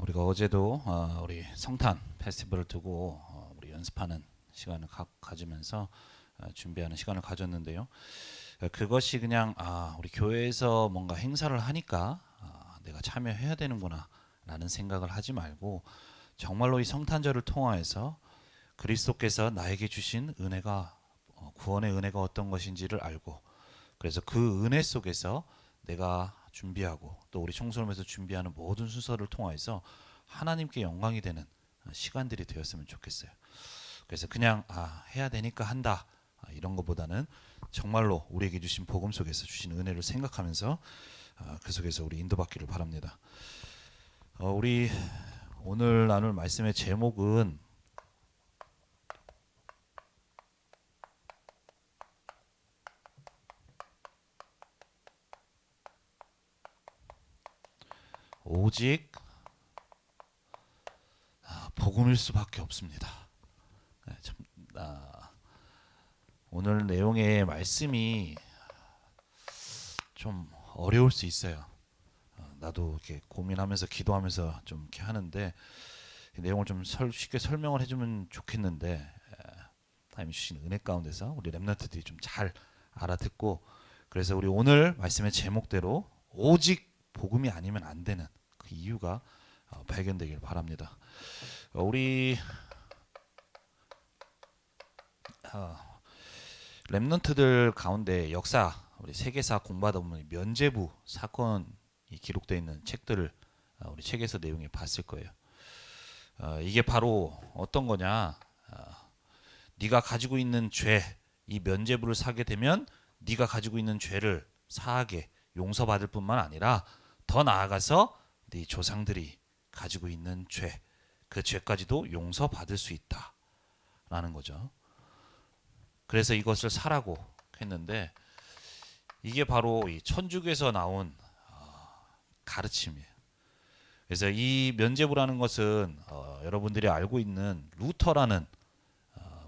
우리가 어제도 우리 성탄 페스티벌을 두고 우리 연습하는 시간을 가지면서 준비하는 시간을 가졌는데요. 그것이 그냥 우리 교회에서 뭔가 행사를 하니까 내가 참여해야 되는구나 라는 생각을 하지 말고, 정말로 이 성탄절을 통하여서 그리스도께서 나에게 주신 은혜가 구원의 은혜가 어떤 것인지를 알고, 그래서 그 은혜 속에서 내가 준비하고 또 우리 청소년에서 준비하는 모든 순서를 통하여서 하나님께 영광이 되는 시간들이 되었으면 좋겠어요. 그래서 그냥 해야 되니까 한다 이런 것보다는 정말로 우리에게 주신 복음 속에서 주신 은혜를 생각하면서 그 속에서 우리 인도받기를 바랍니다. 우리 오늘 나눌 말씀의 제목은 오직 복음일 수밖에 없습니다. 참, 오늘 내용의 말씀이 좀 어려울 수 있어요. 나도 이렇게 고민하면서 기도하면서 좀 이렇게 하는데 이 내용을 좀 쉽게 설명을 해주면 좋겠는데, 하나님 주신 은혜 가운데서 우리 렘넌트들이 좀 잘 알아듣고, 그래서 우리 오늘 말씀의 제목대로 오직 복음이 아니면 안 되는 그 이유가 발견되길 바랍니다. 우리 렘넌트들 가운데 역사, 우리 세계사 공부하다 보면 면죄부 사건이 기록되어 있는 책들을 우리 책에서 내용에 봤을 거예요. 이게 바로 어떤 거냐? 네가 가지고 있는 죄, 이 면죄부를 사게 되면 네가 가지고 있는 죄를 사하게 용서받을 뿐만 아니라 더 나아가서 네 조상들이 가지고 있는 죄, 그 죄까지도 용서받을 수 있다라는 거죠. 그래서 이것을 사라고 했는데, 이게 바로 이 천주교에서 나온 가르침이에요. 그래서 이 면죄부라는 것은 여러분들이 알고 있는 루터라는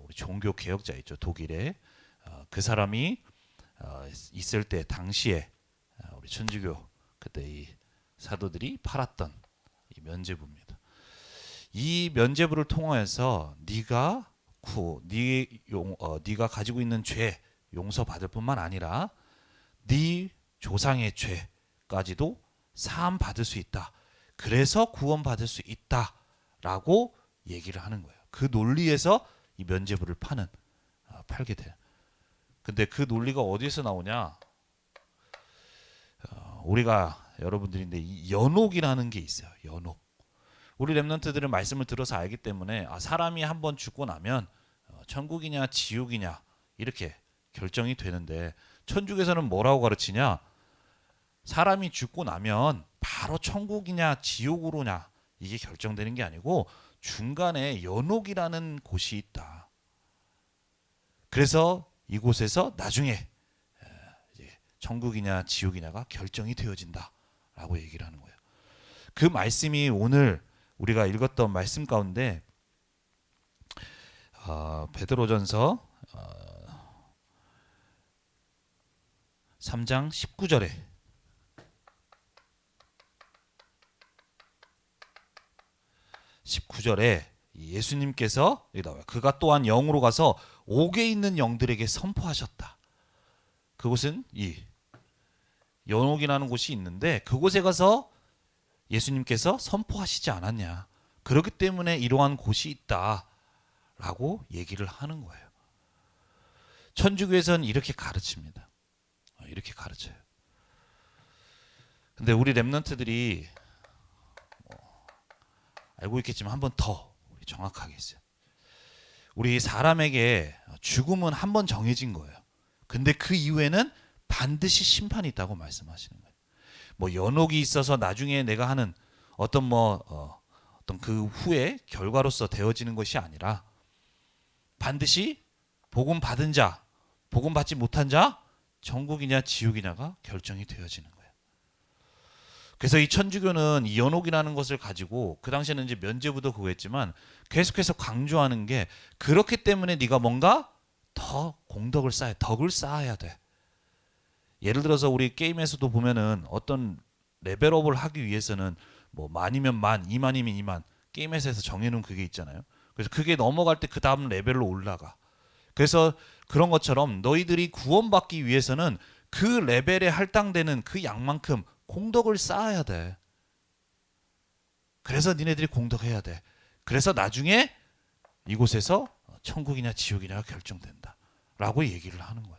우리 종교 개혁자 있죠, 독일에. 그 사람이 있을 때 당시에 우리 천주교 그때 이 사도들이 팔았던 이 면죄부입니다. 이 면죄부를 통하여서 네가 가지고 있는 죄 용서받을 뿐만 아니라 네 조상의 죄까지도 사함 받을 수 있다. 그래서 구원받을 수 있다라고 얘기를 하는 거예요. 그 논리에서 이 면죄부를 팔게 돼요. 근데 그 논리가 어디서 나오냐? 우리가 여러분들인데 이 연옥이라는 게 있어요. 연옥. 우리 렘넌트들은 말씀을 들어서 알기 때문에 사람이 한번 죽고 나면 천국이냐 지옥이냐 이렇게 결정이 되는데, 천주교에서는 뭐라고 가르치냐? 사람이 죽고 나면 바로 천국이냐 지옥으로냐 이게 결정되는 게 아니고 중간에 연옥이라는 곳이 있다. 그래서 이곳에서 나중에 이제 천국이냐 지옥이냐가 결정이 되어진다라고 얘기를 하는 거예요. 그 말씀이 오늘 우리가 읽었던 말씀 가운데 베드로전서 3장 19절에 예수님께서 그가 또한 영으로 가서 옥에 있는 영들에게 선포하셨다. 그곳은 이 연옥이라는 곳이 있는데 그곳에 가서 예수님께서 선포하시지 않았냐. 그렇기 때문에 이러한 곳이 있다라고 얘기를 하는 거예요. 천주교에서는 이렇게 가르칩니다. 이렇게 가르쳐요. 근데 우리 렘넌트들이 알고 있겠지만 한 번 더 정확하게 했어요. 우리 사람에게 죽음은 한 번 정해진 거예요. 근데 그 이후에는 반드시 심판이 있다고 말씀하시는 거예요. 뭐 연옥이 있어서 나중에 내가 하는 어떤 어떤 그 후에 결과로서 되어지는 것이 아니라 반드시 복음 받은 자, 복음 받지 못한 자, 천국이냐 지옥이냐가 결정이 되어지는 거예요. 그래서 이 천주교는 이 연옥이라는 것을 가지고 그 당시에는 이제 면죄부도 그거였지만 계속해서 강조하는 게, 그렇기 때문에 네가 뭔가 더 공덕을 쌓아야, 덕을 쌓아야 돼. 예를 들어서 우리 게임에서도 보면은 어떤 레벨업을 하기 위해서는 뭐 만이면 만, 2만이면 2만. 게임 회사에서 정해놓은 그게 있잖아요. 그래서 그게 넘어갈 때 그 다음 레벨로 올라가. 그래서 그런 것처럼 너희들이 구원받기 위해서는 그 레벨에 할당되는 그 양만큼 공덕을 쌓아야 돼. 그래서 니네들이 공덕해야 돼. 그래서 나중에 이곳에서 천국이냐 지옥이냐가 결정된다 라고 얘기를 하는 거예요.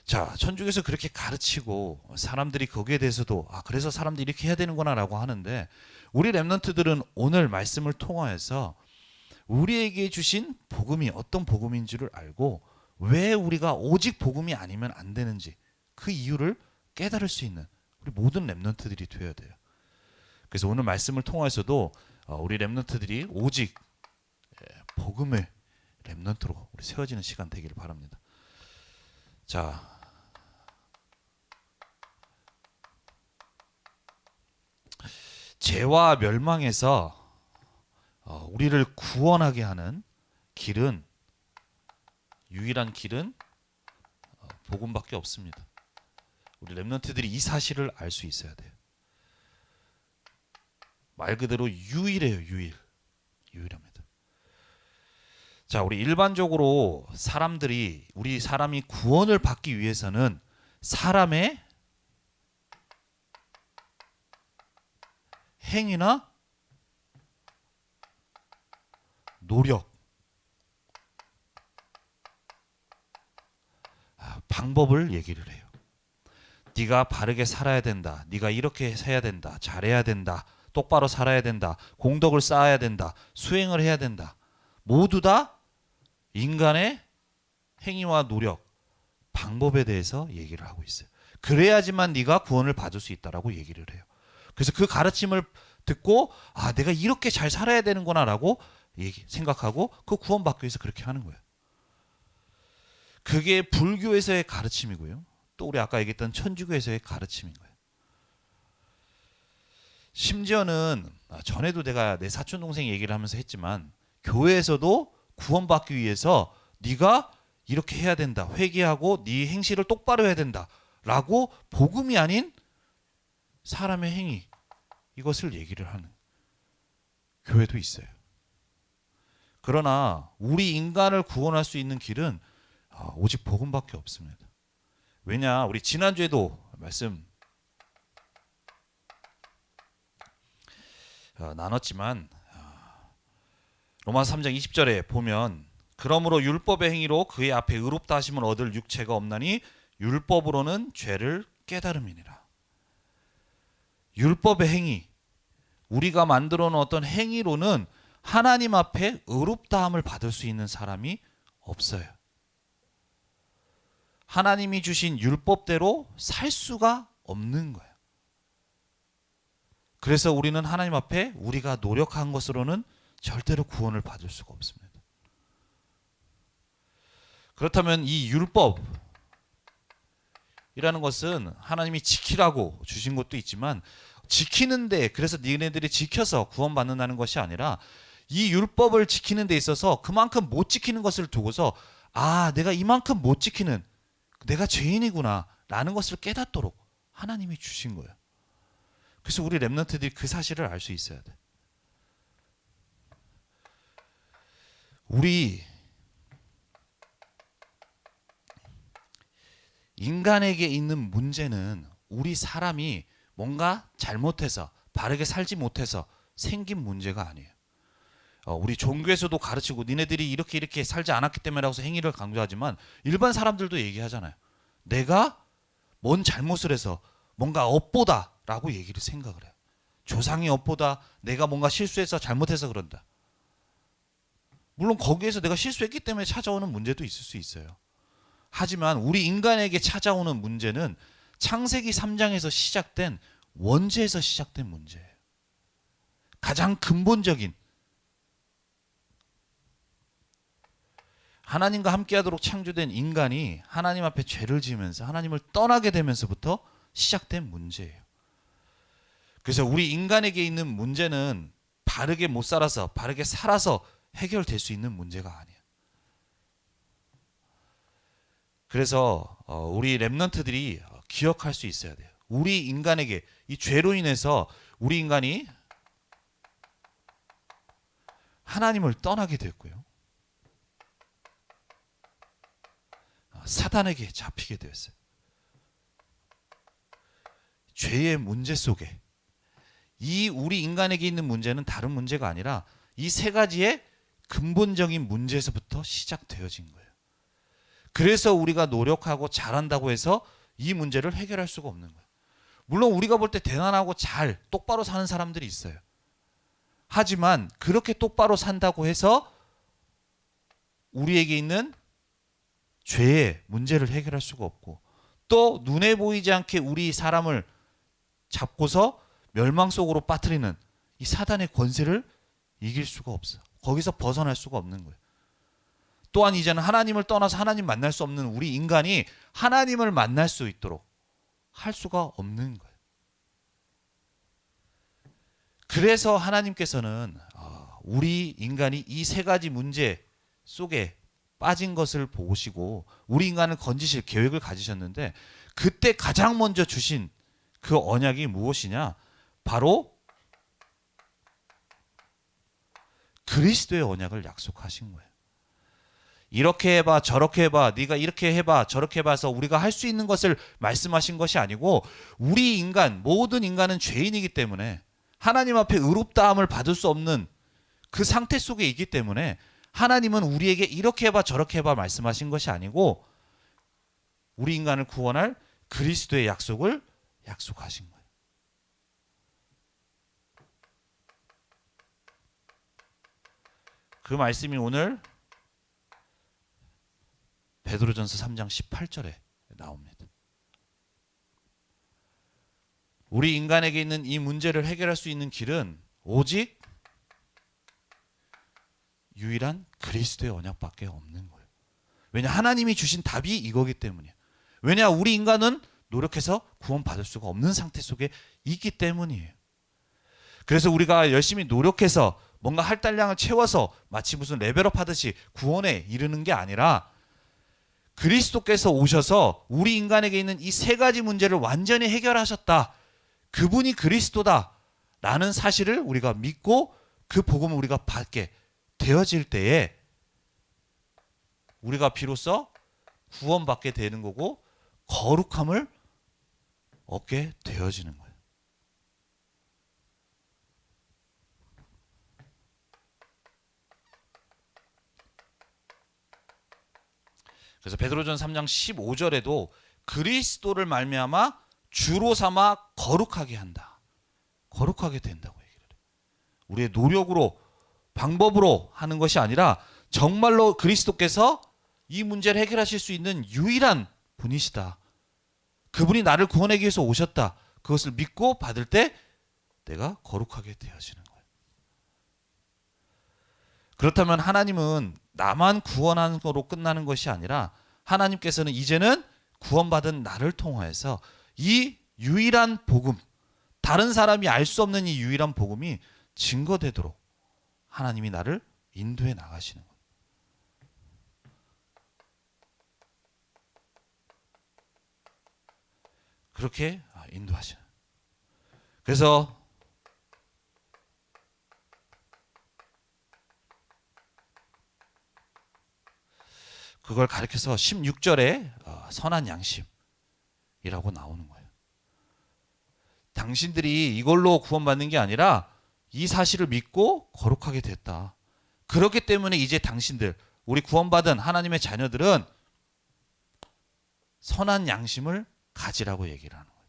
자, 천주교에서 그렇게 가르치고 사람들이 거기에 대해서도 그래서 사람들이 이렇게 해야 되는구나 라고 하는데, 우리 랩런트들은 오늘 말씀을 통하여서 우리에게 주신 복음이 어떤 복음인 줄을 알고 왜 우리가 오직 복음이 아니면 안 되는지 그 이유를 깨달을 수 있는 우리 모든 랩런트들이 되어야 돼요. 그래서 오늘 말씀을 통해서도 우리 랩런트들이 오직 복음의 랩런트로 우리 세워지는 시간 되기를 바랍니다. 자, 죄와 멸망에서 우리를 구원하게 하는 길은, 유일한 길은 복음밖에 없습니다. 우리 랩런트들이 이 사실을 알 수 있어야 돼요. 말 그대로 유일해요. 유일합니다. 자, 우리 일반적으로 우리 사람이 구원을 받기 위해서는 사람의 행위나 노력, 방법을 얘기를 해요. 네가 바르게 살아야 된다. 네가 이렇게 해야 된다. 잘해야 된다. 똑바로 살아야 된다. 공덕을 쌓아야 된다. 수행을 해야 된다. 모두 다 인간의 행위와 노력, 방법에 대해서 얘기를 하고 있어요. 그래야지만 네가 구원을 받을 수 있다라고 얘기를 해요. 그래서 그 가르침을 듣고 내가 이렇게 잘 살아야 되는구나 라고 생각하고 그 구원받기 위해서 그렇게 하는 거예요. 그게 불교에서의 가르침이고요. 또 우리 아까 얘기했던 천주교에서의 가르침인 거예요. 심지어는 전에도 내가 내 사촌 동생 얘기를 하면서 했지만, 교회에서도 구원받기 위해서 네가 이렇게 해야 된다, 회개하고 네 행실을 똑바로 해야 된다 라고 복음이 아닌 사람의 행위, 이것을 얘기를 하는 교회도 있어요. 그러나 우리 인간을 구원할 수 있는 길은 오직 복음밖에 없습니다. 왜냐, 우리 지난주에도 말씀 나눴지만 로마서 3장 20절에 보면, 그러므로 율법의 행위로 그의 앞에 의롭다 하심을 얻을 육체가 없나니 율법으로는 죄를 깨달음이니라. 율법의 행위, 우리가 만들어 놓은 어떤 행위로는 하나님 앞에 의롭다함을 받을 수 있는 사람이 없어요. 하나님이 주신 율법대로 살 수가 없는 거예요. 그래서 우리는 하나님 앞에 우리가 노력한 것으로는 절대로 구원을 받을 수가 없습니다. 그렇다면 이 율법이라는 것은 하나님이 지키라고 주신 것도 있지만, 지키는데, 그래서 니네들이 지켜서 구원받는다는 것이 아니라, 이 율법을 지키는 데 있어서 그만큼 못 지키는 것을 두고서 내가 이만큼 못 지키는, 내가 죄인이구나 라는 것을 깨닫도록 하나님이 주신 거예요. 그래서 우리 랩런트들이 그 사실을 알 수 있어야 돼. 우리 인간에게 있는 문제는 우리 사람이 뭔가 잘못해서 바르게 살지 못해서 생긴 문제가 아니에요. 우리 종교에서도 가르치고 니네들이 이렇게 살지 않았기 때문에라고 해서 행위를 강조하지만, 일반 사람들도 얘기하잖아요. 내가 뭔 잘못을 해서 뭔가 업보다 라고 얘기를 생각을 해요. 조상의 업보다, 내가 뭔가 실수해서 잘못해서 그런다. 물론 거기에서 내가 실수했기 때문에 찾아오는 문제도 있을 수 있어요. 하지만 우리 인간에게 찾아오는 문제는 창세기 3장에서 시작된, 원죄에서 시작된 문제예요. 가장 근본적인, 하나님과 함께하도록 창조된 인간이 하나님 앞에 죄를 지으면서 하나님을 떠나게 되면서부터 시작된 문제예요. 그래서 우리 인간에게 있는 문제는 바르게 못 살아서, 바르게 살아서 해결될 수 있는 문제가 아니에요. 그래서 우리 랩런트들이 기억할 수 있어야 돼요. 우리 인간에게 이 죄로 인해서 우리 인간이 하나님을 떠나게 됐고요. 사단에게 잡히게 되었어요. 죄의 문제 속에 이 우리 인간에게 있는 문제는 다른 문제가 아니라 이 세 가지의 근본적인 문제에서부터 시작되어진 거예요. 그래서 우리가 노력하고 잘한다고 해서 이 문제를 해결할 수가 없는 거예요. 물론 우리가 볼 때 대단하고 잘 똑바로 사는 사람들이 있어요. 하지만 그렇게 똑바로 산다고 해서 우리에게 있는 죄의 문제를 해결할 수가 없고, 또 눈에 보이지 않게 우리 사람을 잡고서 멸망 속으로 빠뜨리는 이 사단의 권세를 이길 수가 없어. 거기서 벗어날 수가 없는 거예요. 또한 이제는 하나님을 떠나서 하나님 만날 수 없는 우리 인간이 하나님을 만날 수 있도록 할 수가 없는 거예요. 그래서 하나님께서는 우리 인간이 이 세 가지 문제 속에 빠진 것을 보시고 우리 인간을 건지실 계획을 가지셨는데, 그때 가장 먼저 주신 그 언약이 무엇이냐? 바로 그리스도의 언약을 약속하신 거예요. 이렇게 해봐 저렇게 해봐 네가 이렇게 해봐 저렇게 해봐서 우리가 할 수 있는 것을 말씀하신 것이 아니고, 우리 인간 모든 인간은 죄인이기 때문에 하나님 앞에 의롭다함을 받을 수 없는 그 상태 속에 있기 때문에 하나님은 우리에게 이렇게 해봐 저렇게 해봐 말씀하신 것이 아니고 우리 인간을 구원할 그리스도의 약속을 약속하신 거예요. 그 말씀이 오늘 베드로전서 3장 18절에 나옵니다. 우리 인간에게 있는 이 문제를 해결할 수 있는 길은 오직 유일한 그리스도의 언약밖에 없는 거예요. 왜냐, 하나님이 주신 답이 이거기 때문이에요. 왜냐, 우리 인간은 노력해서 구원받을 수가 없는 상태 속에 있기 때문이에요. 그래서 우리가 열심히 노력해서 뭔가 할당량을 채워서 마치 무슨 레벨업 하듯이 구원에 이르는 게 아니라, 그리스도께서 오셔서 우리 인간에게 있는 이 세 가지 문제를 완전히 해결하셨다, 그분이 그리스도다 라는 사실을 우리가 믿고 그 복음을 우리가 받게 되어질 때에 우리가 비로소 구원받게 되는 거고 거룩함을 얻게 되어지는 거예요. 그래서 베드로전 3장 15절에도 그리스도를 말미암아 주로 삼아 거룩하게 한다, 거룩하게 된다고 얘기를 해요. 우리의 노력으로 방법으로 하는 것이 아니라 정말로 그리스도께서 이 문제를 해결하실 수 있는 유일한 분이시다, 그분이 나를 구원하기 위해서 오셨다, 그것을 믿고 받을 때 내가 거룩하게 되어지는 거예요. 그렇다면 하나님은 나만 구원하는 거로 끝나는 것이 아니라 하나님께서는 이제는 구원받은 나를 통하여서 이 유일한 복음, 다른 사람이 알 수 없는 이 유일한 복음이 증거되도록 하나님이 나를 인도해 나가시는 거예요. 그렇게 인도하시는. 그래서 그걸 가리켜서 16절에 선한 양심이라고 나오는 거예요. 당신들이 이걸로 구원받는 게 아니라 이 사실을 믿고 거룩하게 됐다. 그렇기 때문에 이제 당신들, 우리 구원받은 하나님의 자녀들은 선한 양심을 가지라고 얘기를 하는 거예요.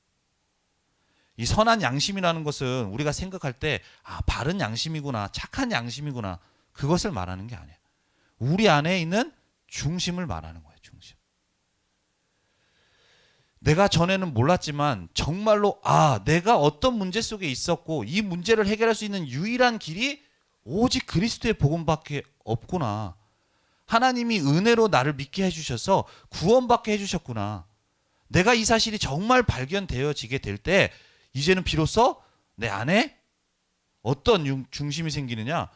이 선한 양심이라는 것은 우리가 생각할 때 바른 양심이구나, 착한 양심이구나, 그것을 말하는 게 아니에요. 우리 안에 있는 중심을 말하는 거예요. 중심. 내가 전에는 몰랐지만 정말로 내가 어떤 문제 속에 있었고 이 문제를 해결할 수 있는 유일한 길이 오직 그리스도의 복음밖에 없구나. 하나님이 은혜로 나를 믿게 해주셔서 구원받게 해주셨구나. 내가 이 사실이 정말 발견되어지게 될 때 이제는 비로소 내 안에 어떤 중심이 생기느냐,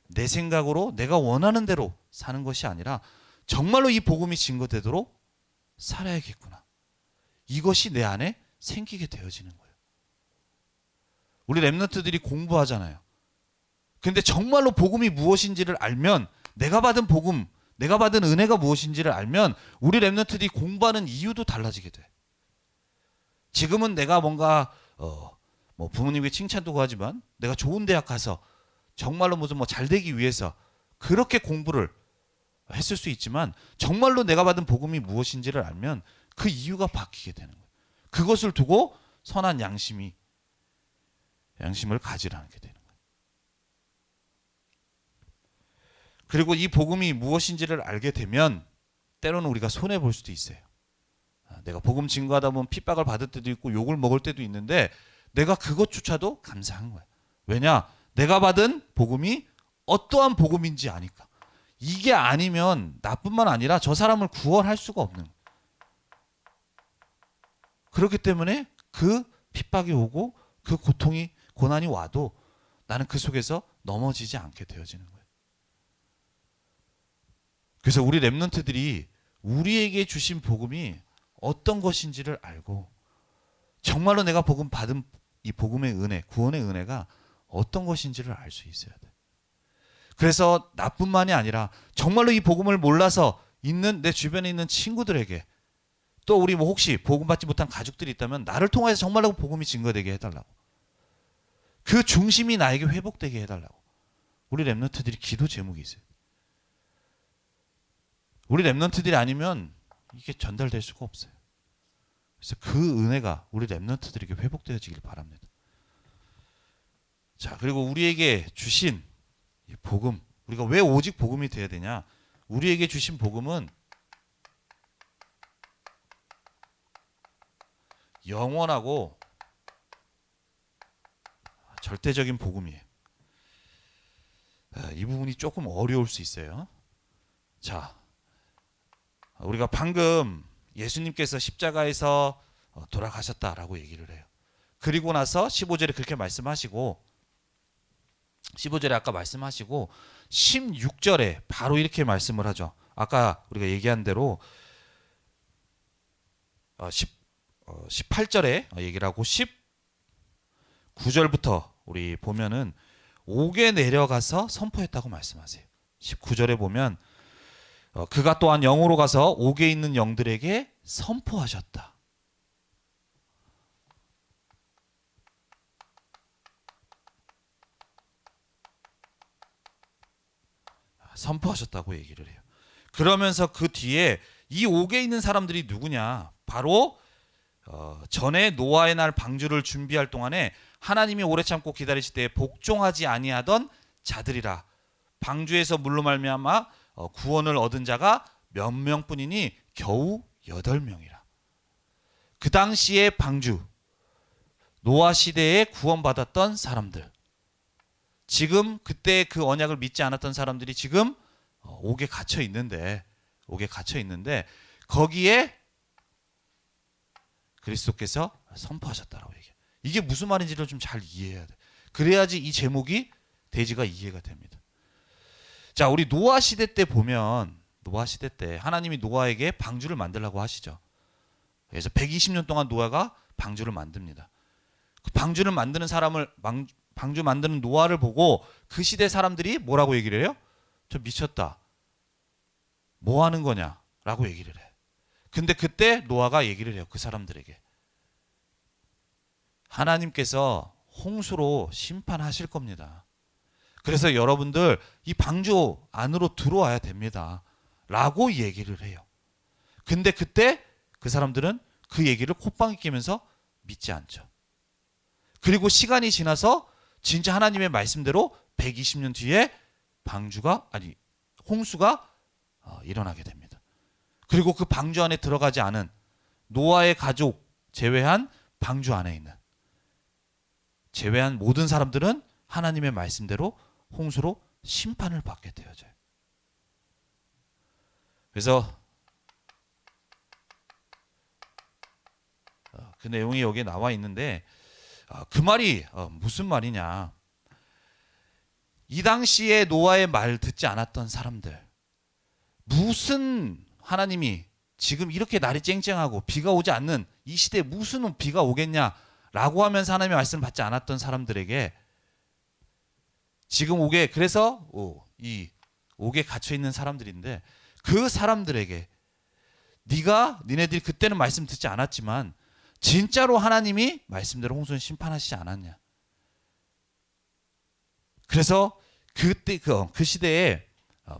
내 생각으로 내가 원하는 대로 사는 것이 아니라 정말로 이 복음이 증거되도록 살아야겠구나. 이것이 내 안에 생기게 되어지는 거예요. 우리 렘넌트들이 공부하잖아요. 근데 정말로 복음이 무엇인지를 알면, 내가 받은 복음, 내가 받은 은혜가 무엇인지를 알면 우리 렘넌트들이 공부하는 이유도 달라지게 돼. 지금은 내가 뭔가 뭐 부모님께 칭찬도 구하지만 내가 좋은 대학 가서 정말로 무슨 뭐 잘 되기 위해서 그렇게 공부를 했을 수 있지만, 정말로 내가 받은 복음이 무엇인지를 알면 그 이유가 바뀌게 되는 거예요. 그것을 두고 선한 양심을 가지라는 게 되는 거예요. 그리고 이 복음이 무엇인지를 알게 되면 때로는 우리가 손해 볼 수도 있어요. 내가 복음 증거하다 보면 핍박을 받을 때도 있고 욕을 먹을 때도 있는데, 내가 그것조차도 감사한 거예요. 왜냐? 내가 받은 복음이 어떠한 복음인지 아니까. 이게 아니면 나뿐만 아니라 저 사람을 구원할 수가 없는 거예요. 그렇기 때문에 그 핍박이 오고 그 고난이 와도 나는 그 속에서 넘어지지 않게 되어지는 거예요. 그래서 우리 렘넌트들이 우리에게 주신 복음이 어떤 것인지를 알고, 정말로 내가 복음 받은 이 복음의 은혜, 구원의 은혜가 어떤 것인지를 알 수 있어야 돼. 그래서 나뿐만이 아니라 정말로 이 복음을 몰라서 있는 내 주변에 있는 친구들에게, 또 우리 뭐 혹시 복음 받지 못한 가족들이 있다면 나를 통해서 정말로 복음이 증거되게 해달라고, 그 중심이 나에게 회복되게 해달라고 우리 렘넌트들이 기도 제목이 있어요. 우리 렘넌트들이 아니면 이게 전달될 수가 없어요. 그래서 그 은혜가 우리 렘넌트들에게 회복되어지길 바랍니다. 자, 그리고 우리에게 주신 이 복음, 우리가 왜 오직 복음이 돼야 되냐? 우리에게 주신 복음은 영원하고 절대적인 복음이에요. 이 부분이 조금 어려울 수 있어요. 자, 우리가 방금 예수님께서 십자가에서 돌아가셨다라고 얘기를 해요. 그리고 나서 15절에 그렇게 말씀하시고, 15절에 아까 말씀하시고 16절에 바로 이렇게 말씀을 하죠. 아까 우리가 얘기한 대로 18절에 얘기를 하고 19절부터 우리 보면은 옥에 내려가서 선포했다고 말씀하세요. 19절에 보면 그가 또한 영으로 가서 옥에 있는 영들에게 선포하셨다. 선포하셨다고 얘기를 해요. 그러면서 그 뒤에 이 옥에 있는 사람들이 누구냐? 바로 전에 노아의 날 방주를 준비할 동안에 하나님이 오래 참고 기다리실 때 복종하지 아니하던 자들이라. 방주에서 물로 말미암아 구원을 얻은 자가 몇 명뿐이니 겨우 8명이라. 그 당시에 방주, 노아 시대에 구원받았던 사람들, 지금 그때 그 언약을 믿지 않았던 사람들이 지금 옥에 갇혀 있는데 거기에 그리스도께서 선포하셨다라고 얘기해요. 이게 무슨 말인지를 좀 잘 이해해야 돼. 그래야지 이 제목이 대지가 이해가 됩니다. 자, 우리 노아 시대 때 보면, 노아 시대 때 하나님이 노아에게 방주를 만들라고 하시죠. 그래서 120년 동안 노아가 방주를 만듭니다. 그 방주를 만드는 방주 만드는 노아를 보고 그 시대 사람들이 뭐라고 얘기를 해요? 저 미쳤다. 뭐 하는 거냐라고 얘기를 해. 근데 그때 노아가 얘기를 해요. 그 사람들에게. 하나님께서 홍수로 심판하실 겁니다. 그래서 여러분들 이 방주 안으로 들어와야 됩니다. 라고 얘기를 해요. 근데 그때 그 사람들은 그 얘기를 콧방귀 뀌면서 믿지 않죠. 그리고 시간이 지나서 진짜 하나님의 말씀대로 120년 뒤에 홍수가 일어나게 됩니다. 그리고 그 방주 안에 들어가지 않은 노아의 가족 제외한 방주 안에 있는 제외한 모든 사람들은 하나님의 말씀대로 홍수로 심판을 받게 되어져요. 그래서 그 내용이 여기에 나와 있는데, 그 말이 무슨 말이냐? 이 당시에 노아의 말 듣지 않았던 사람들, 무슨 하나님이 지금 이렇게 날이 쨍쨍하고 비가 오지 않는 이 시대에 무슨 비가 오겠냐라고 하면서 하나님의 말씀을 받지 않았던 사람들에게 지금 옥에, 그래서 이 옥에 갇혀 있는 사람들인데, 그 사람들에게 니네들이 그때는 말씀 듣지 않았지만 진짜로 하나님이 말씀대로 홍수는 심판하시지 않았냐. 그래서 그때 그 시대에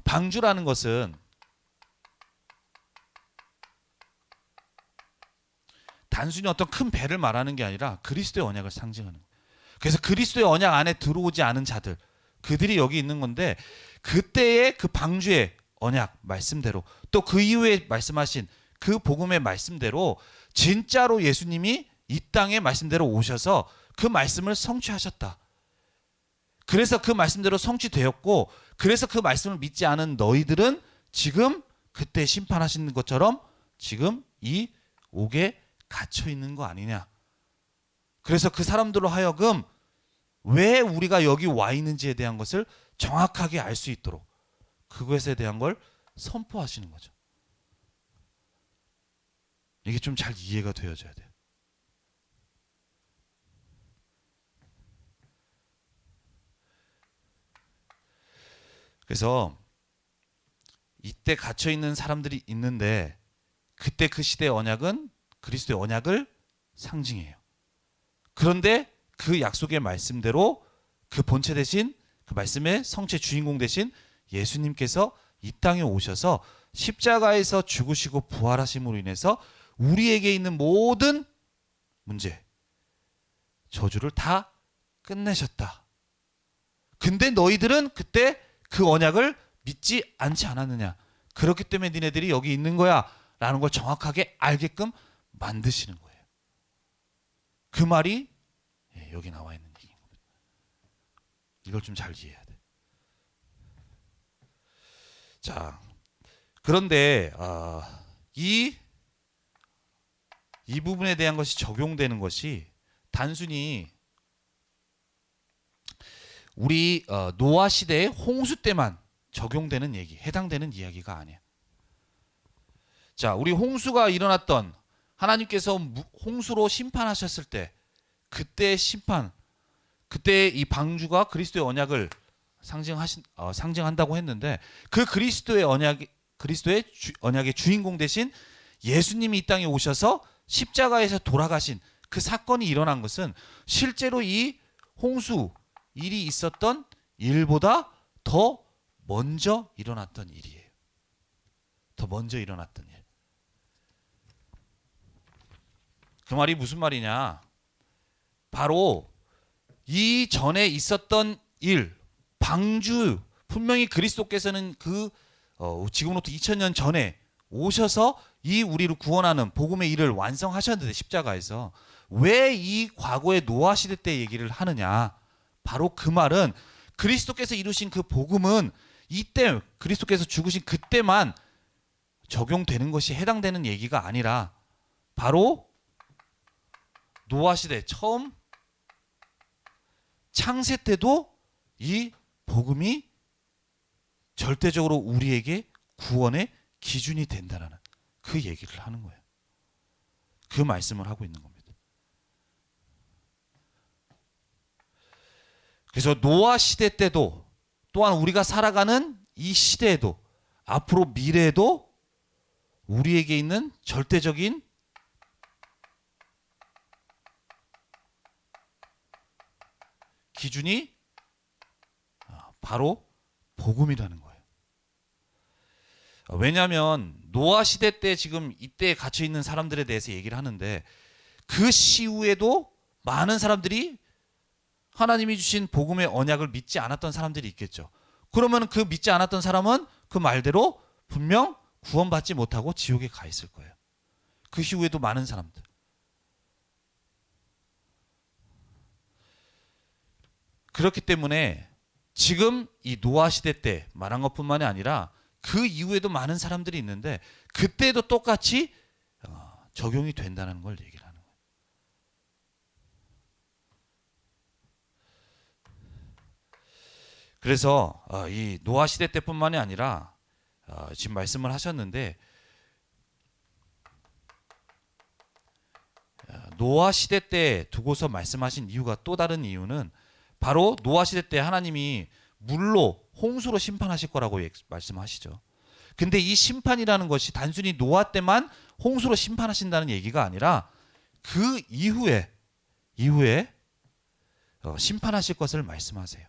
방주라는 것은 단순히 어떤 큰 배를 말하는 게 아니라 그리스도의 언약을 상징하는 거예요. 그래서 그리스도의 언약 안에 들어오지 않은 자들, 그들이 여기 있는 건데, 그때의 그 방주의 언약 말씀대로, 또 그 이후에 말씀하신 그 복음의 말씀대로 진짜로 예수님이 이 땅에 말씀대로 오셔서 그 말씀을 성취하셨다. 그래서 그 말씀대로 성취되었고, 그래서 그 말씀을 믿지 않은 너희들은 지금 그때 심판하시는 것처럼 지금 이 옥에 갇혀 있는 거 아니냐. 그래서 그 사람들로 하여금 왜 우리가 여기 와 있는지에 대한 것을 정확하게 알 수 있도록 그것에 대한 걸 선포하시는 거죠. 이게 좀 잘 이해가 되어져야 돼요. 그래서 이때 갇혀 있는 사람들이 있는데, 그때 그 시대의 언약은 그리스도의 언약을 상징해요. 그런데 그 약속의 말씀대로 그 본체 대신, 그 말씀의 성체 주인공 대신 예수님께서 이 땅에 오셔서 십자가에서 죽으시고 부활하심으로 인해서 우리에게 있는 모든 문제, 저주를 다 끝내셨다. 근데 너희들은 그때 그 언약을 믿지 않지 않았느냐. 그렇기 때문에 니네들이 여기 있는 거야 라는 걸 정확하게 알게끔 만드시는 거예요. 그 말이 여기 나와 있는 얘기인 겁니다. 이걸 좀 잘 이해해야 돼. 자, 그런데 이 부분에 대한 것이 적용되는 것이 단순히 우리 노아 시대의 홍수 때만 적용되는 얘기, 해당되는 이야기가 아니야. 자, 우리 홍수가 일어났던, 하나님께서 홍수로 심판하셨을 때, 그때의 심판, 그때 이 방주가 그리스도의 언약을 상징한다고 했는데, 그 그리스도의 언약의 주인공 대신 예수님이 이 땅에 오셔서 십자가에서 돌아가신 그 사건이 일어난 것은 실제로 이 홍수 일이 있었던 일보다 더 먼저 일어났던 일이에요. 더 먼저 일어났던 일. 그 말이 무슨 말이냐? 바로 이 전에 있었던 일, 방주, 분명히 그리스도께서는 지금으로부터 2000년 전에 오셔서 이 우리를 구원하는 복음의 일을 완성하셨는데, 십자가에서 왜 이 과거의 노아 시대 때 얘기를 하느냐? 바로 그 말은 그리스도께서 이루신 그 복음은 이때 그리스도께서 죽으신 그때만 적용되는 것이 해당되는 얘기가 아니라, 바로 노아 시대 처음 창세 때도 이 복음이 절대적으로 우리에게 구원의 기준이 된다는 그 얘기를 하는 거예요. 그 말씀을 하고 있는 겁니다. 그래서 노아 시대 때도, 또한 우리가 살아가는 이 시대에도, 앞으로 미래에도 우리에게 있는 절대적인 기준이 바로 복음이라는 거예요. 왜냐하면 노아 시대 때 지금 이때 갇혀 있는 사람들에 대해서 얘기를 하는데, 그 시후에도 많은 사람들이 하나님이 주신 복음의 언약을 믿지 않았던 사람들이 있겠죠. 그러면 그 믿지 않았던 사람은 그 말대로 분명 구원받지 못하고 지옥에 가 있을 거예요. 그 이후에도 많은 사람들. 그렇기 때문에 지금 이 노아 시대 때 말한 것뿐만이 아니라 그 이후에도 많은 사람들이 있는데, 그때도 똑같이 적용이 된다는 걸 얘기를 하는 거예요. 그래서 이 노아 시대 때뿐만이 아니라 지금 말씀을 하셨는데, 노아 시대 때 두고서 말씀하신 이유가 또 다른 이유는 바로 노아 시대 때 하나님이 물로 홍수로 심판하실 거라고 말씀하시죠. 근데 이 심판이라는 것이 단순히 노아 때만 홍수로 심판하신다는 얘기가 아니라 그 이후에 심판하실 것을 말씀하세요.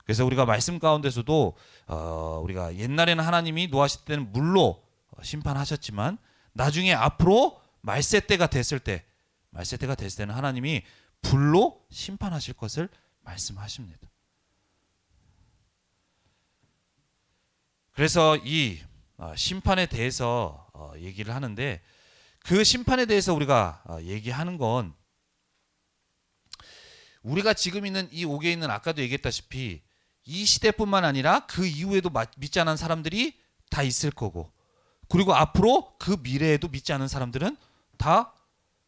그래서 우리가 말씀 가운데서도 우리가 옛날에는 하나님이 노아 시대 때는 물로 심판하셨지만 나중에 앞으로 말세 때가 됐을 때는 하나님이 불로 심판하실 것을 말씀하십니다. 그래서 이 심판에 대해서 얘기를 하는데 그 심판에 대해서 우리가 얘기하는 건 우리가 지금 있는 이 옥에 있는 아까도 얘기했다시피 이 시대뿐만 아니라 그 이후에도 믿지 않은 사람들이 다 있을 거고 그리고 앞으로 그 미래에도 믿지 않은 사람들은 다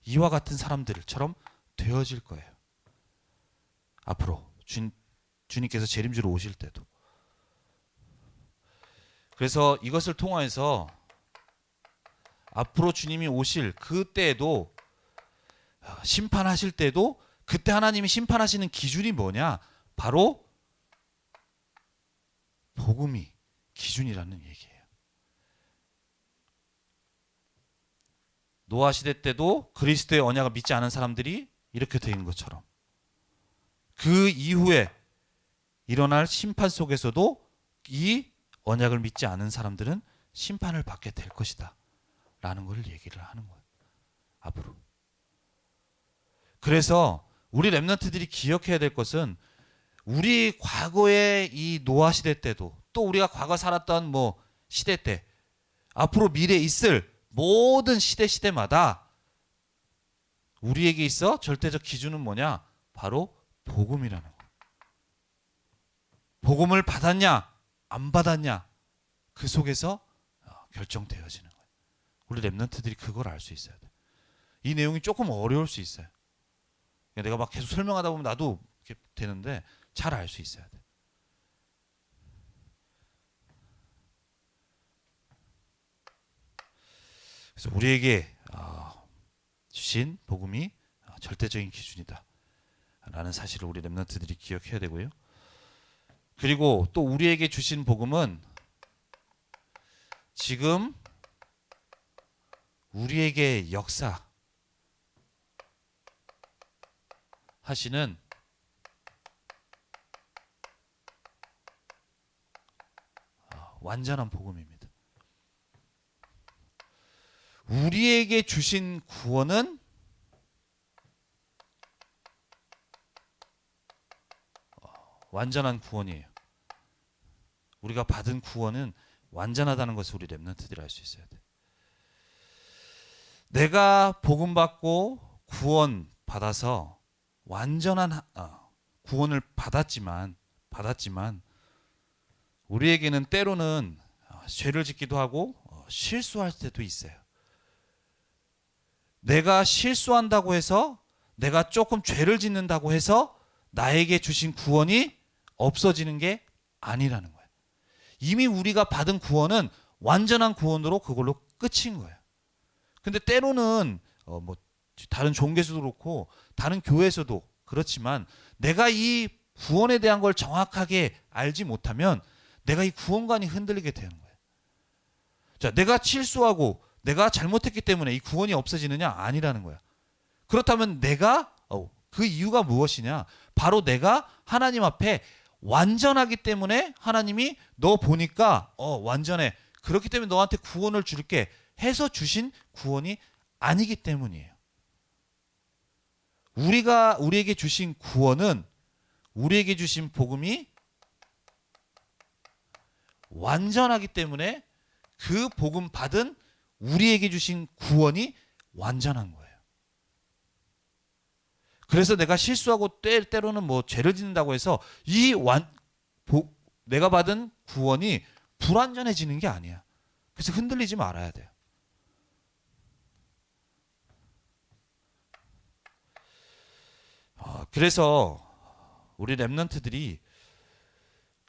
이와 같은 사람들처럼 되어질 거예요. 앞으로 주님께서 재림주로 오실 때도. 그래서 이것을 통하여서 앞으로 주님이 오실 그때에도 심판하실 때도 그때 하나님이 심판하시는 기준이 뭐냐? 바로 복음이 기준이라는 얘기예요. 노아 시대 때도 그리스도의 언약을 믿지 않은 사람들이 이렇게 된 것처럼 그 이후에 일어날 심판 속에서도 이 언약을 믿지 않은 사람들은 심판을 받게 될 것이다 라는 걸 얘기를 하는 거예요. 앞으로. 그래서 우리 렘넌트들이 기억해야 될 것은 우리 과거의 이 노아 시대 때도 또 우리가 과거 살았던 시대 때 앞으로 미래에 있을 모든 시대마다 우리에게 있어 절대적 기준은 뭐냐? 바로 복음이라는 거. 복음을 받았냐 안 받았냐 그 속에서 결정되어지는 거예요. 우리 렘넌트들이 그걸 알 수 있어야 돼. 이 내용이 조금 어려울 수 있어요. 내가 막 계속 설명하다 보면 나도 이렇게 되는데 잘 알 수 있어야 돼. 그래서 우리에게 주신 복음이 절대적인 기준이다 라는 사실을 우리 렘넌트들이 기억해야 되고요. 그리고 또 우리에게 주신 복음은 지금 우리에게 역사 하시는 완전한 복음입니다. 우리에게 주신 구원은 완전한 구원이에요. 우리가 받은 구원은 완전하다는 것을 우리 렘넌트들이 알 수 있어야 돼. 내가 복음 받고 구원 받아서 완전한 구원을 받았지만 우리에게는 때로는 죄를 짓기도 하고 실수할 때도 있어요. 내가 실수한다고 해서 내가 조금 죄를 짓는다고 해서 나에게 주신 구원이 없어지는 게 아니라는 거예요. 이미 우리가 받은 구원은 완전한 구원으로 그걸로 끝인 거예요. 근데 때로는 다른 종교에서도 그렇고 다른 교회에서도 그렇지만 내가 이 구원에 대한 걸 정확하게 알지 못하면 내가 이 구원관이 흔들리게 되는 거예요. 자, 내가 실수하고 내가 잘못했기 때문에 이 구원이 없어지느냐? 아니라는 거야. 그렇다면 내가 그 이유가 무엇이냐? 바로 내가 하나님 앞에 완전하기 때문에 하나님이 너 보니까 완전해. 그렇기 때문에 너한테 구원을 줄게 해서 주신 구원이 아니기 때문이에요. 우리에게 주신 구원은 우리에게 주신 복음이 완전하기 때문에 그 복음 받은 우리에게 주신 구원이 완전한 거예요. 그래서 내가 실수하고 때로는 죄를 짓는다고 해서 내가 받은 구원이 불완전해지는 게 아니야. 그래서 흔들리지 말아야 돼요. 그래서 우리 렘넌트들이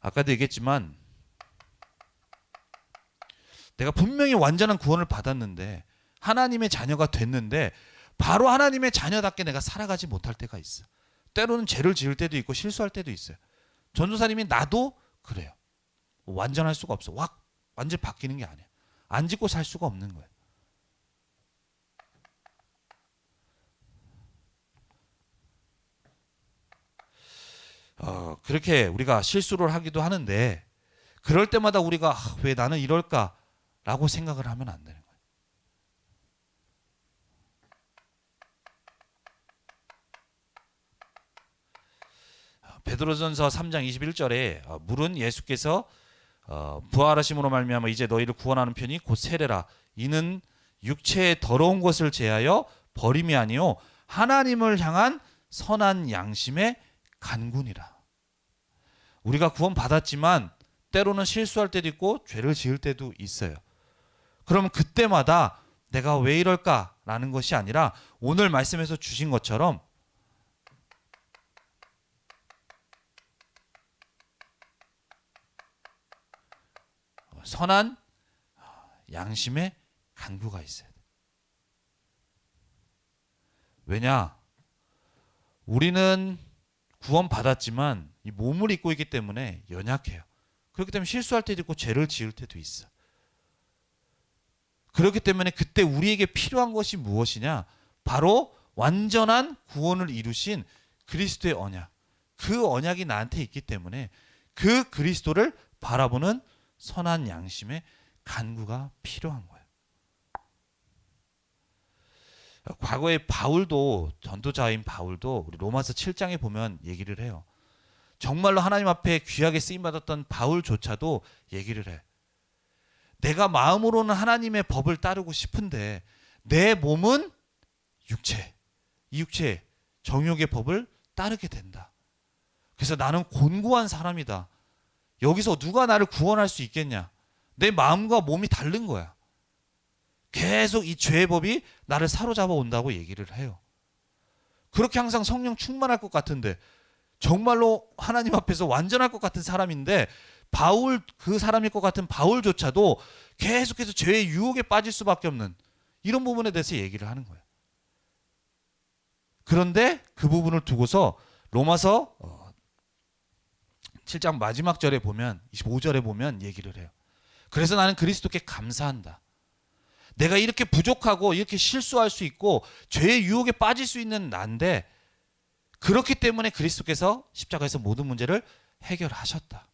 아까도 얘기했지만 내가 분명히 완전한 구원을 받았는데 하나님의 자녀가 됐는데 바로 하나님의 자녀답게 내가 살아가지 못할 때가 있어. 때로는 죄를 지을 때도 있고 실수할 때도 있어요. 전도사님이 나도 그래요. 완전할 수가 없어. 완전 바뀌는 게 아니야. 안 짓고 살 수가 없는 거예요. 그렇게 우리가 실수를 하기도 하는데 그럴 때마다 우리가 왜 나는 이럴까라고 생각을 하면 안 되는 거예요. 베드로전서 3장 21절에 물은 예수께서 부활하심으로 말미암아 이제 너희를 구원하는 편이 곧 세례라. 이는 육체의 더러운 것을 제하여 버림이 아니요 하나님을 향한 선한 양심의 간군이라. 우리가 구원 받았지만 때로는 실수할 때도 있고 죄를 지을 때도 있어요. 그러면 그때마다 내가 왜 이럴까라는 것이 아니라 오늘 말씀에서 주신 것처럼 선한 양심의 간구가 있어야 돼. 왜냐? 우리는 구원 받았지만 이 몸을 입고 있기 때문에 연약해요. 그렇기 때문에 실수할 때도 있고 죄를 지을 때도 있어. 그렇기 때문에 그때 우리에게 필요한 것이 무엇이냐? 바로 완전한 구원을 이루신 그리스도의 언약. 그 언약이 나한테 있기 때문에 그 그리스도를 바라보는 선한 양심의 간구가 필요한 거예요. 과거에 바울도, 전도자인 바울도 우리 로마서 7장에 보면 얘기를 해요. 정말로 하나님 앞에 귀하게 쓰임받았던 바울조차도 얘기를 해. 내가 마음으로는 하나님의 법을 따르고 싶은데 내 몸은 이 육체, 정욕의 법을 따르게 된다. 그래서 나는 곤고한 사람이다. 여기서 누가 나를 구원할 수 있겠냐? 내 마음과 몸이 다른 거야. 계속 이 죄의 법이 나를 사로잡아 온다고 얘기를 해요. 그렇게 항상 성령 충만할 것 같은데 정말로 하나님 앞에서 완전할 것 같은 사람인데 바울, 그 사람일 것 같은 바울조차도 계속해서 죄의 유혹에 빠질 수밖에 없는 이런 부분에 대해서 얘기를 하는 거예요. 그런데 그 부분을 두고서 로마서 7장 마지막 절에 보면 25절에 보면 얘기를 해요. 그래서 나는 그리스도께 감사한다. 내가 이렇게 부족하고 이렇게 실수할 수 있고 죄의 유혹에 빠질 수 있는 난데 그렇기 때문에 그리스도께서 십자가에서 모든 문제를 해결하셨다.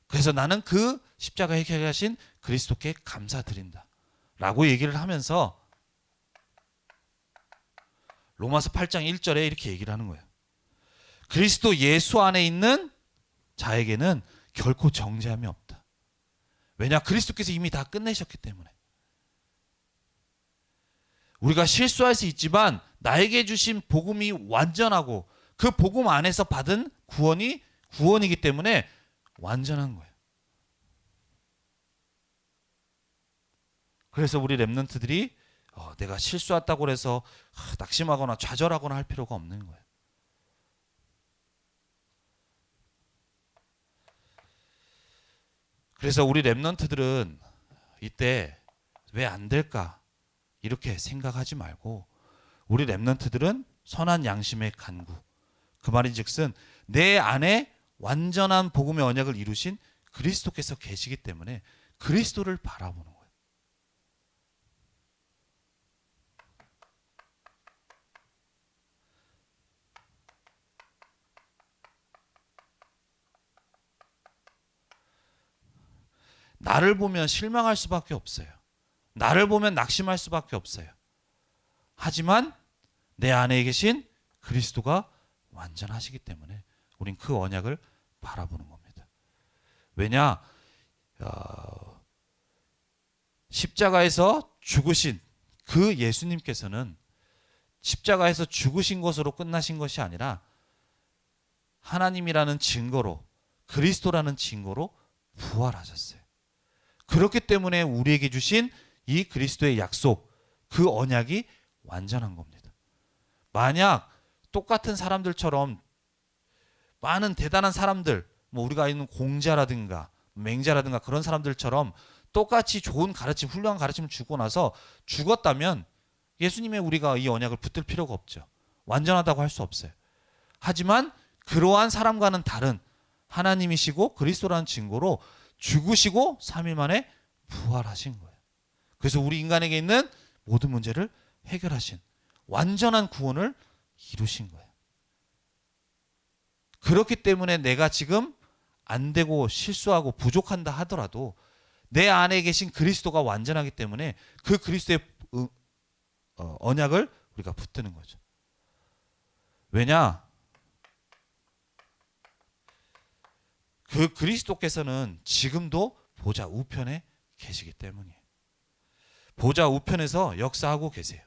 그래서 나는 그 십자가 해결하신 그리스도께 감사드린다. 라고 얘기를 하면서 로마서 8장 1절에 이렇게 얘기를 하는 거예요. 그리스도 예수 안에 있는 자에게는 결코 정죄함이 없다. 왜냐? 그리스도께서 이미 다 끝내셨기 때문에. 우리가 실수할 수 있지만 나에게 주신 복음이 완전하고 그 복음 안에서 받은 구원이기 때문에 완전한 거예요. 그래서 우리 렘넌트들이 내가 실수했다고 해서 낙심하거나 좌절하거나 할 필요가 없는 거예요. 그래서 우리 렘넌트들은 이때 왜 안 될까 이렇게 생각하지 말고 우리 렘넌트들은 선한 양심의 간구, 그 말인즉슨 내 안에 완전한 복음의 언약을 이루신 그리스도께서 계시기 때문에 그리스도를 바라보는 거예요. 나를 보면 실망할 수밖에 없어요. 나를 보면 낙심할 수밖에 없어요. 하지만 내 안에 계신 그리스도가 완전하시기 때문에 우린 그 언약을 바라보는 겁니다. 왜냐? 십자가에서 죽으신 그 예수님께서는 십자가에서 죽으신 것으로 끝나신 것이 아니라 하나님이라는 증거로, 그리스도라는 증거로 부활하셨어요. 그렇기 때문에 우리에게 주신 이 그리스도의 약속, 그 언약이 완전한 겁니다. 만약 똑같은 사람들처럼 많은 대단한 사람들, 우리가 있는 공자라든가 맹자라든가 그런 사람들처럼 똑같이 좋은 가르침, 훌륭한 가르침을 주고 나서 죽었다면 예수님의 우리가 이 언약을 붙들 필요가 없죠. 완전하다고 할 수 없어요. 하지만 그러한 사람과는 다른 하나님이시고 그리스도라는 증거로 죽으시고 3일 만에 부활하신 거예요. 그래서 우리 인간에게 있는 모든 문제를 해결하신 완전한 구원을 이루신 거예요. 그렇기 때문에 내가 지금 안 되고 실수하고 부족한다 하더라도 내 안에 계신 그리스도가 완전하기 때문에 그 그리스도의 언약을 우리가 붙드는 거죠. 왜냐? 그 그리스도께서는 지금도 보좌 우편에 계시기 때문이에요. 보좌 우편에서 역사하고 계세요.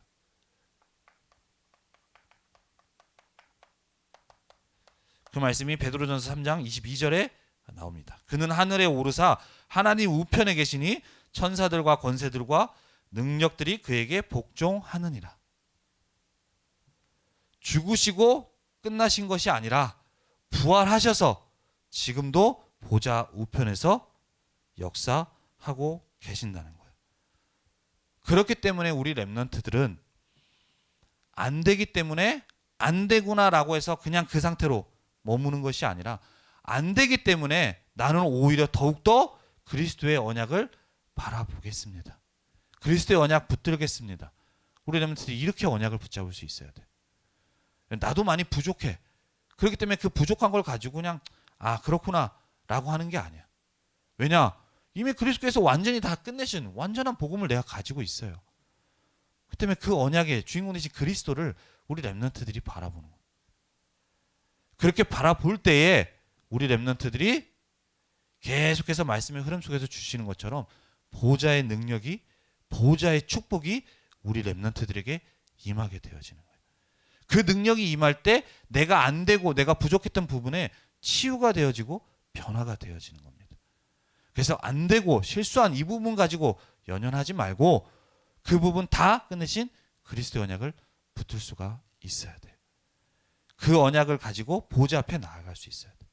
그 말씀이 베드로전서 3장 22절에 나옵니다. 그는 하늘에 오르사 하나님 우편에 계시니 천사들과 권세들과 능력들이 그에게 복종하느니라. 죽으시고 끝나신 것이 아니라 부활하셔서 지금도 보좌 우편에서 역사하고 계신다는 거예요. 그렇기 때문에 우리 렘넌트들은 안 되기 때문에 안 되구나라고 해서 그냥 그 상태로 머무는 것이 아니라 안 되기 때문에 나는 오히려 더욱더 그리스도의 언약을 바라보겠습니다. 그리스도의 언약 붙들겠습니다. 우리 렘넌트들이 이렇게 언약을 붙잡을 수 있어야 돼. 나도 많이 부족해. 그렇기 때문에 그 부족한 걸 가지고 그냥 그렇구나 라고 하는 게 아니야. 왜냐? 이미 그리스도께서 완전히 다 끝내신 완전한 복음을 내가 가지고 있어요. 그 때문에 그 언약의 주인공 되신 그리스도를 우리 렘넌트들이 바라보는 거예요. 그렇게 바라볼 때에 우리 렘넌트들이 계속해서 말씀의 흐름 속에서 주시는 것처럼 보좌의 능력이 보좌의 축복이 우리 렘넌트들에게 임하게 되어지는 거예요. 그 능력이 임할 때 내가 안 되고 내가 부족했던 부분에 치유가 되어지고 변화가 되어지는 겁니다. 그래서 안 되고 실수한 이 부분 가지고 연연하지 말고 그 부분 다 끝내신 그리스도의 언약을 붙들 수가 있어야 돼요. 그 언약을 가지고 보좌 앞에 나아갈 수 있어야 돼요.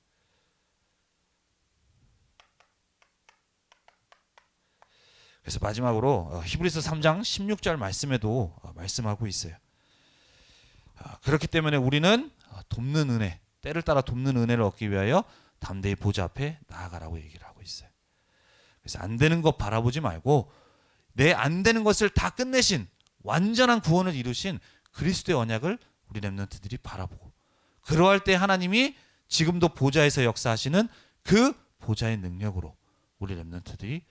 그래서 마지막으로 히브리서 3장 16절 말씀에도 말씀하고 있어요. 그렇기 때문에 우리는 돕는 은혜, 때를 따라 돕는 은혜를 얻기 위하여 담대히 보좌 앞에 나아가라고 얘기를 하고 있어요. 그래서 안 되는 것 바라보지 말고 내 안 되는 것을 다 끝내신 완전한 구원을 이루신 그리스도의 언약을 우리 렘넌트들이 바라보고 그러할 때 하나님이 지금도 보좌에서 역사하시는 그 보좌의 능력으로 우리 렘넌트들이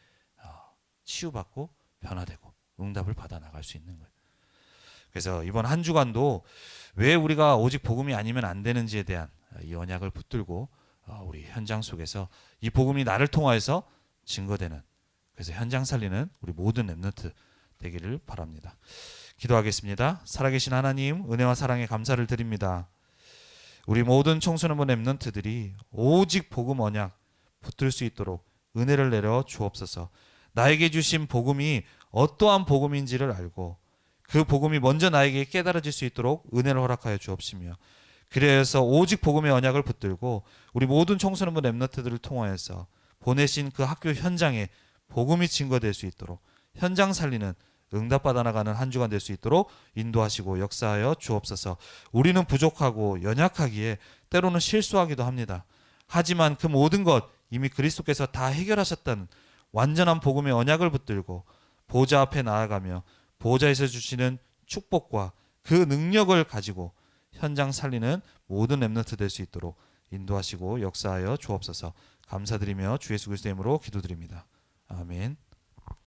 치유받고 변화되고 응답을 받아 나갈 수 있는 거예요. 그래서 이번 한 주간도 왜 우리가 오직 복음이 아니면 안 되는지에 대한 이 언약을 붙들고 우리 현장 속에서 이 복음이 나를 통하여서 증거되는 그래서 현장 살리는 우리 모든 렘넌트 되기를 바랍니다. 기도하겠습니다. 살아계신 하나님 은혜와 사랑에 감사를 드립니다. 우리 모든 청소년부 렘넌트들이 오직 복음 언약 붙들 수 있도록 은혜를 내려 주옵소서. 나에게 주신 복음이 어떠한 복음인지를 알고 그 복음이 먼저 나에게 깨달아질 수 있도록 은혜를 허락하여 주옵시며 그래서 오직 복음의 언약을 붙들고 우리 모든 청소년부 렘넌트들을 통하여서 보내신 그 학교 현장에 복음이 증거될 수 있도록 현장 살리는 응답받아 나가는 한 주간 될 수 있도록 인도하시고 역사하여 주옵소서. 우리는 부족하고 연약하기에 때로는 실수하기도 합니다. 하지만 그 모든 것 이미 그리스도께서 다 해결하셨다는 완전한 복음의 언약을 붙들고 보좌 앞에 나아가며 보좌에서 주시는 축복과 그 능력을 가지고 현장 살리는 모든 렘넌트 될 수 있도록 인도하시고 역사하여 주옵소서. 감사드리며 주 예수 그리스도의 이름으로 기도드립니다. 아멘.